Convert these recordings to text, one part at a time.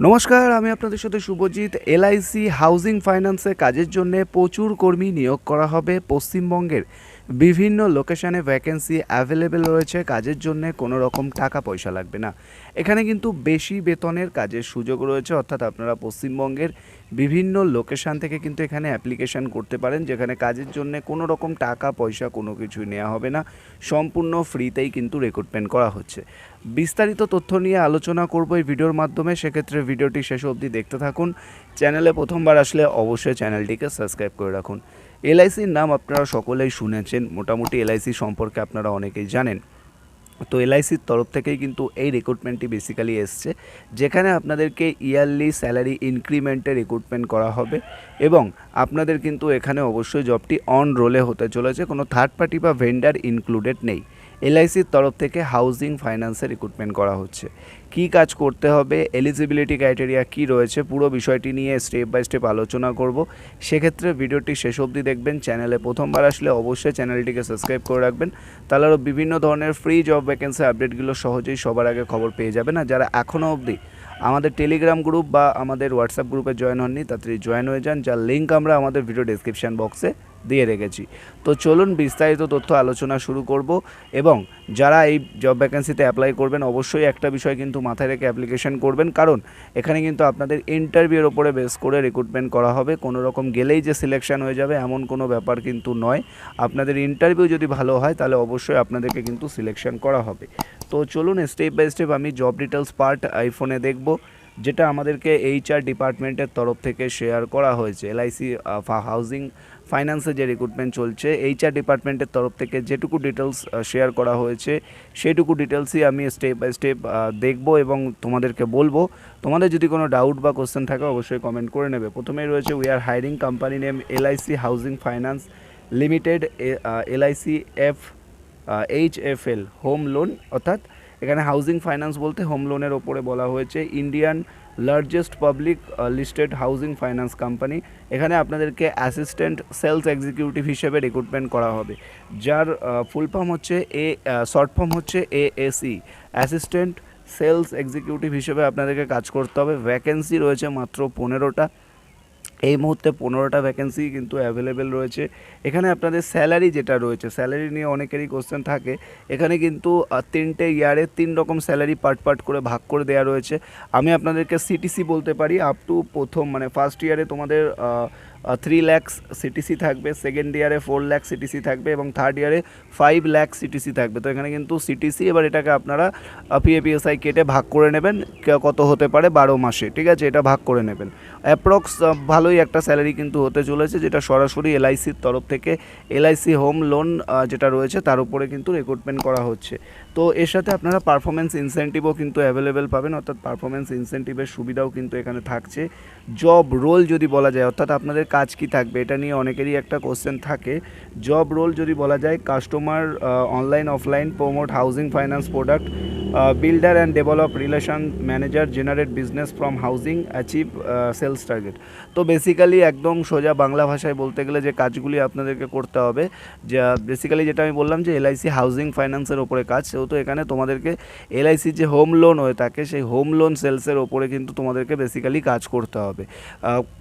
নমস্কার, আমি আপনাদের সাথে শুভজিৎ। এলআইসি হাউজিং ফাইন্যান্সে কাজের জন্য প্রচুর কর্মী নিয়োগ করা হবে। পশ্চিমবঙ্গের বিভিন্ন লোকেশনে ভ্যাকেন্সি অ্যাভেলেবেল রয়েছে। কাজের জন্য কোনো রকম টাকা পয়সা লাগবে না। এখানে কিন্তু বেশি বেতনের কাজের সুযোগ রয়েছে, অর্থাৎ আপনারা পশ্চিমবঙ্গের বিভিন্ন লোকেশান থেকে কিন্তু এখানে অ্যাপ্লিকেশান করতে পারেন, যেখানে কাজের জন্য কোনো রকম টাকা পয়সা কোনো কিছুই নেওয়া হবে না। সম্পূর্ণ ফ্রিতেই কিন্তু রিক্রুটমেন্ট করা হচ্ছে। বিস্তারিত তথ্য নিয়ে আলোচনা করব এই ভিডিওর মাধ্যমে। সেক্ষেত্রে ভিডিওটি শেষ অবধি দেখতে থাকুন। চ্যানেলে প্রথমবার আসলে অবশ্যই চ্যানেলটিকে সাবস্ক্রাইব করে রাখুন। এলআইসির নাম আপনারা সকলেই শুনেছেন, মোটামুটি এলআইসি সম্পর্কে আপনারা অনেকেই জানেন। তো এলআইসির তরফ থেকেই কিন্তু এই রিক্রুটমেন্টটি বেসিক্যালি এসছে, যেখানে আপনাদেরকে ইয়ারলি স্যালারি ইনক্রিমেন্টে রিক্রুটমেন্ট করা হবে এবং আপনাদের কিন্তু এখানে অবশ্যই জবটি অন রোলে হতে চলেছে, কোনো থার্ড পার্টি বা ভেন্ডার ইনক্লুডেড নেই। এলআইসির তরফ থেকে হাউজিং ফাইন্যান্সে রিক্রুটমেন্ট করা হচ্ছে। কি কাজ করতে হবে, এলিজিবিলিটি ক্রাইটেরিয়া কি রয়েছে, পুরো বিষয়টি নিয়ে স্টেপ বাই স্টেপ আলোচনা করব। সেক্ষেত্রে ভিডিওটি শেষ অবধি দেখবেন। চ্যানেলে প্রথমবার আসলে অবশ্যই চ্যানেলটিকে সাবস্ক্রাইব করে রাখবেন, তাহলে আরও বিভিন্ন ধরনের ফ্রি জব ভ্যাকেন্সি আপডেটগুলো সহজেই সবার আগে খবর পেয়ে যাবেন। আর যারা এখনও অবধি আমাদের টেলিগ্রাম গ্রুপ বা আমাদের হোয়াটসঅ্যাপ গ্রুপে জয়েন হননি, তাড়াতাড়ি জয়েন হয়ে যান, যার লিঙ্ক আমরা আমাদের ভিডিও ডেসক্রিপশান বক্সে দিয়ে রেখেছি। তো চলুন বিস্তারিত তথ্য আলোচনা শুরু করব। এবং যারা এই জব ভ্যাকেন্সিতে অ্যাপ্লাই করবেন, অবশ্যই একটা বিষয় কিন্তু মাথায় রেখে অ্যাপ্লিকেশন করবেন, কারণ এখানে কিন্তু আপনাদের ইন্টারভিউর ওপরে বেস করে রিক্রুটমেন্ট করা হবে। কোনো রকম গেলেই যে সিলেকশন হয়ে যাবে এমন কোনো ব্যাপার কিন্তু নয়। আপনাদের ইন্টারভিউ যদি ভালো হয় তাহলে অবশ্যই আপনাদেরকে কিন্তু সিলেকশন করা হবে। তো চলুন স্টেপ বাই স্টেপ আমি জব ডিটেলস পার্ট আইফোনে দেখব, যেটা আমাদেরকে এইচআর ডিপার্টমেন্টের তরফ থেকে শেয়ার করা হয়েছে। এলআইসি হাউজিং ফাইন্যান্সে যে রিক্রুটমেন্ট চলছে, এইচআর ডিপার্টমেন্টের তরফ থেকে যেটুকু ডিটেলস শেয়ার করা হয়েছে সেইটুকু ডিটেলসই আমি স্টেপ বাই স্টেপ দেখব এবং তোমাদেরকে বলবো। তোমাদের যদি কোনো ডাউট বা কোশ্চেন থাকে অবশ্যই কমেন্ট করে নেবে। প্রথমেই রয়েছে we are hiring company name LIC housing finance limited, LIC HFL home loan, অর্থাৎ এখানে হাউজিং ফাইন্যান্স বলতে হোম লোনের ওপরে বলা হয়েছে। Indian largest public listed housing finance company. এখানে আপনাদেরকে অ্যাসিস্ট্যান্ট সেলস এক্সিকিউটিভ হিসেবে রিক্রুটমেন্ট করা হবে, যার ফুল ফর্ম হচ্ছে শর্ট ফর্ম হচ্ছে এএসি, অ্যাসিস্ট্যান্ট সেলস এক্সিকিউটিভ হিসেবে আপনাদেরকে কাজ করতে হবে। ভ্যাকেন্সি রয়েছে মাত্র 15টা। এই মুহূর্তে 15টা ভ্যাকেন্সি কিন্তু অ্যাভেলেবেল রয়েছে। এখানে আপনাদের স্যালারি যেটা রয়েছে, স্যালারি নিয়ে অনেকেরই কোশ্চেন থাকে। এখানে কিন্তু 3টে ইয়ারে 3 রকম স্যালারি পার্ট করে ভাগ করে দেওয়া রয়েছে। আমি আপনাদেরকে সিটিসি বলতে পারি। আপ টু প্রথম মানে ফার্স্ট ইয়ারে তোমাদের 3 lakhs সিটিসি থাকবে, সেকেন্ড ইয়ারে 4 lakh সিটিসি থাকবে এবং থার্ড ইয়ারে 5 lakh সিটিসি থাকবে। তো এখানে কিন্তু সিটিসি, এবার এটাকে আপনারা পিএপিএসআই কেটে ভাগ করে নেবেন, কত হতে পারে 12 মাসে, ঠিক আছে, এটা ভাগ করে নেবেন। অ্যাপ্রক্স ভালোই একটা স্যালারি কিন্তু হতে চলেছে, যেটা সরাসরি এলআইসির তরফ থেকে এলআইসি হোম লোন যেটা রয়েছে তার উপরে কিন্তু রিক্রুটমেন্ট করা হচ্ছে। তো এর সাথে আপনারা পারফরমেন্স ইনসেন্টিভও কিন্তু অ্যাভেলেবেল পাবেন, অর্থাৎ পারফরমেন্স ইনসেন্টিভের সুবিধাও কিন্তু এখানে থাকছে। জব রোল যদি বলা যায়, অর্থাৎ আপনাদের কাজ কি থাকবে, এটা নিয়ে অনেকেরই একটা কোশ্চেন থাকে। জব রোল যদি বলা যায়, customer online offline promote housing finance product, builder and develop relation manager, generate business from housing, achieve sales target. তো বেসিক্যালি একদম সোজা বাংলা ভাষায় বলতে গেলে যে কাজগুলি আপনাদেরকে করতে হবে, যা বেসিক্যালি যেটা আমি বললাম যে এলআইসি হাউজিং ফাইন্যান্সের ওপরে কাজ, সেহেতু এখানে তোমাদেরকে এলআইসির যে হোম লোন হয়ে থাকে সেই হোম লোন সেলসের ওপরে কিন্তু তোমাদেরকে বেসিক্যালি কাজ করতে হবে।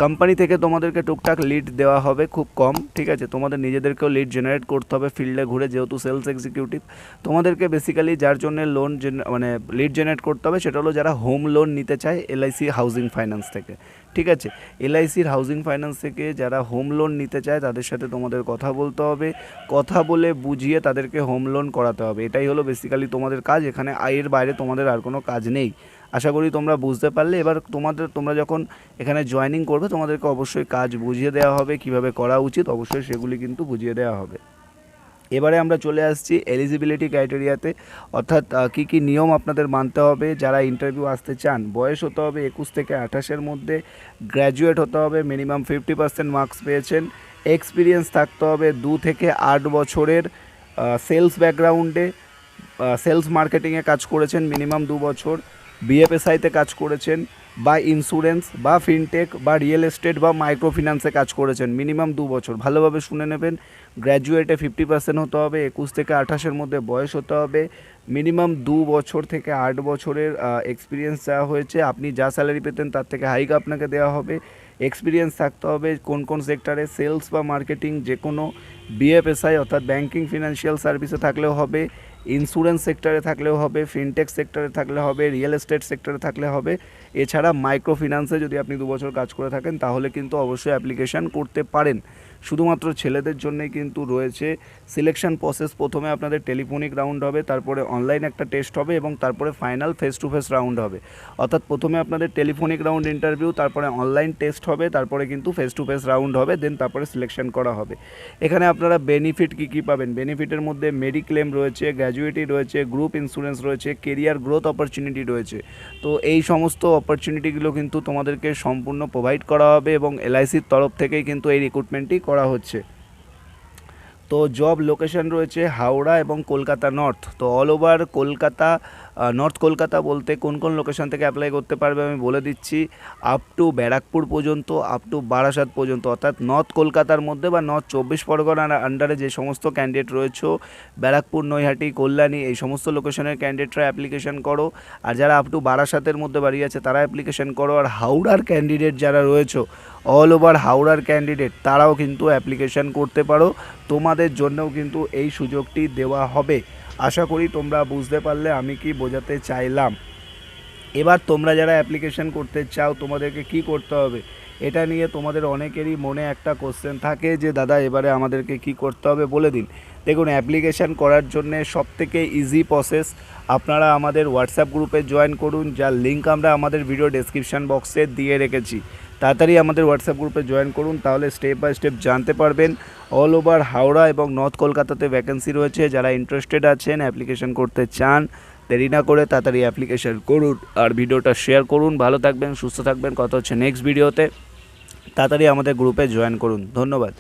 কোম্পানি থেকে তোমাদেরকে টুকটাক লিড দেওয়া হবে, খুব কম, ঠিক আছে। তোমাদের নিজেদেরকেও লিড জেনারেট করতে হবে ফিল্ডে ঘুরে, যেহেতু সেলস এক্সিকিউটিভ। তোমাদেরকে বেসিক্যালি যার জন্য লোন মানে লিড জেনারেট করতে হবে সেটা হলো যারা হোম লোন নিতে চায় এলআইসি হাউজিং ফাইন্যান্স থেকে, ঠিক আছে। এলআইসির হাউজিং ফাইন্যান্স থেকে যারা হোম লোন নিতে চায় তাদের সাথে তোমাদের কথা বলতে হবে, কথা বলে বুঝিয়ে তাদেরকে হোম লোন করাতে হবে। এটাই হলো বেসিক্যালি তোমাদের কাজ। এখানে আয়ের বাইরে তোমাদের আর কোনো কাজ নেই। আশা করি তোমরা বুঝতে পারলে। এবার তোমরা যখন এখানে জয়েনিং করবে তোমাদেরকে অবশ্যই কাজ বুঝিয়ে দেওয়া হবে, কিভাবে করা উচিত অবশ্যই সেগুলি কিন্তু বুঝিয়ে দেওয়া হবে। এবারে আমরা চলে আসছি এলিজিবিলিটি ক্রাইটেরিয়াতে, অর্থাৎ কী কী নিয়ম আপনাদের মানতে হবে। যারা ইন্টারভিউ আসতে চান, বয়স হতে হবে 21 থেকে 28-এর মধ্যে, গ্র্যাজুয়েট হতে হবে, মিনিমাম 50% মার্কস পেয়েছেন, এক্সপিরিয়েন্স থাকতে হবে 2 থেকে 8 বছরের, সেলস ব্যাকগ্রাউন্ডে, সেলস মার্কেটিংয়ে কাজ করেছেন মিনিমাম 2 বছর, বিএফএসআইতে কাজ করেছেন, বা ইন্স্যুরেন্স বা ফিনটেক বা রিয়েল এস্টেট বা মাইক্রো ফিন্যান্সে কাজ করেছেন মিনিমাম 2 বছর, ভালোভাবে শুনে নেবেন। গ্র্যাজুয়েটে 50% হতে হবে, 21 থেকে 28-এর মধ্যে বয়স হতে হবে, মিনিমাম 2 বছর থেকে 8 বছরের এক্সপিরিয়েন্স দেওয়া হয়েছে। আপনি যা স্যালারি পেতেন তার থেকে হাইক আপনাকে দেওয়া হবে। এক্সপিরিয়েন্স থাকতে হবে কোন কোন সেক্টরে, সেলস বা মার্কেটিং, যে কোনো বিএফএসআই অর্থাৎ ব্যাঙ্কিং ফিনান্সিয়াল সার্ভিসে থাকলেও হবে, ইন্স্যুরেন্স সেক্টরে থাকলেও হবে, ফিনটেক সেক্টরে থাকলে হবে, রিয়েল এস্টেট সেক্টরে থাকলে হবে। এছাড়া মাইক্রো ফিন্যান্সে যদি আপনি 2 বছর কাজ করে থাকেন তাহলে কিন্তু অবশ্যই অ্যাপ্লিকেশান করতে পারেন। শুধুমাত্র ছেলেদের জন্যই কিন্তু রয়েছে সিলেকশন প্রসেস। প্রথমে আপনাদের টেলিফোনিক রাউন্ড হবে, তারপরে অনলাইন একটা টেস্ট হবে এবং তারপরে final face to face round হবে। অর্থাৎ প্রথমে আপনাদের টেলিফোনিক রাউন্ড ইন্টারভিউ, তারপরে অনলাইন টেস্ট হবে, তারপরে কিন্তু ফেস টু ফেস রাউন্ড হবে, দেন তারপরে সিলেকশন করা হবে। এখানে আপনারা বেনিফিট কী কী পাবেন? বেনিফিটের মধ্যে মেডিক্লেম রয়েছে, গ্র্যাজুইটি রয়েছে, গ্রুপ ইন্স্যুরেন্স রয়েছে, কেরিয়ার গ্রোথ অপরচুনিটি রয়েছে। তো এই সমস্ত অপরচুনিটিগুলো কিন্তু তোমাদেরকে সম্পূর্ণ প্রোভাইড করা হবে এবং এলআইসির তরফ থেকেই কিন্তু এই রিক্রুটমেন্টটি করা হচ্ছে। তো জব লোকেশন রয়েছে হাওড়া এবং কলকাতা নর্থ। তো all over Kolkata, north Kolkata বলতে কোন কোন লোকেশন থেকে অ্যাপ্লাই করতে পারবে আমি বলে দিচ্ছি। আপ টু ব্যারাকপুর পর্যন্ত, আপ টু বারাসাত পর্যন্ত, অর্থাৎ নর্থ কলকাতার মধ্যে বা নর্থ 24 পরগনার আন্ডারে যে সমস্ত ক্যান্ডিডেট রয়েছে, ব্যারাকপুর, নৈহাটি, কল্যাণী, এই সমস্ত লোকেশনের ক্যান্ডিডেটরা অ্যাপ্লিকেশন করো। আর যারা আপ টু বারাসাতের মধ্যে বাড়ি আছে তারা অ্যাপ্লিকেশন করো। আর হাওড়ার ক্যান্ডিডেট যারা রয়েছে, অল ওভার হাওড়ার ক্যান্ডিডেট, তারাও কিন্তু অ্যাপ্লিকেশন করতে পারো। তোমাদের জন্যও কিন্তু এই সুযোগটি দেওয়া হবে। আশা করি তোমরা বুঝতে পারলে আমি কি বোঝাতে চাইলাম। এবার তোমরা যারা অ্যাপ্লিকেশন করতে চাও তোমাদেরকে কি করতে হবে, এটা নিয়ে তোমাদের অনেকেরই মনে একটা কোশ্চেন থাকে যে দাদা এবারে আমাদেরকে কি করতে হবে বলে দিন। দেখুন, অ্যাপ্লিকেশান করার জন্যে সবথেকে ইজি প্রসেস, আপনারা আমাদের হোয়াটসঅ্যাপ গ্রুপে জয়েন করুন, যার লিঙ্ক আমরা আমাদের ভিডিও ডেসক্রিপশান বক্সে দিয়ে রেখেছি। তাড়াতাড়ি আমাদের হোয়াটসঅ্যাপ গ্রুপে জয়েন করুন, তাহলে স্টেপ বাই স্টেপ জানতে পারবেন। অল ওভার হাওড়া এবং নর্থ কলকাতাতে ভ্যাকেন্সি রয়েছে। যারা ইন্টারেস্টেড আছেন, অ্যাপ্লিকেশন করতে চান, দেরি না করে তাড়াতাড়ি অ্যাপ্লিকেশন করুন আর ভিডিওটা শেয়ার করুন। ভালো থাকবেন, সুস্থ থাকবেন। কথা হচ্ছে নেক্সট ভিডিওতে। তাড়াতাড়ি আমাদের গ্রুপে জয়েন করুন। ধন্যবাদ।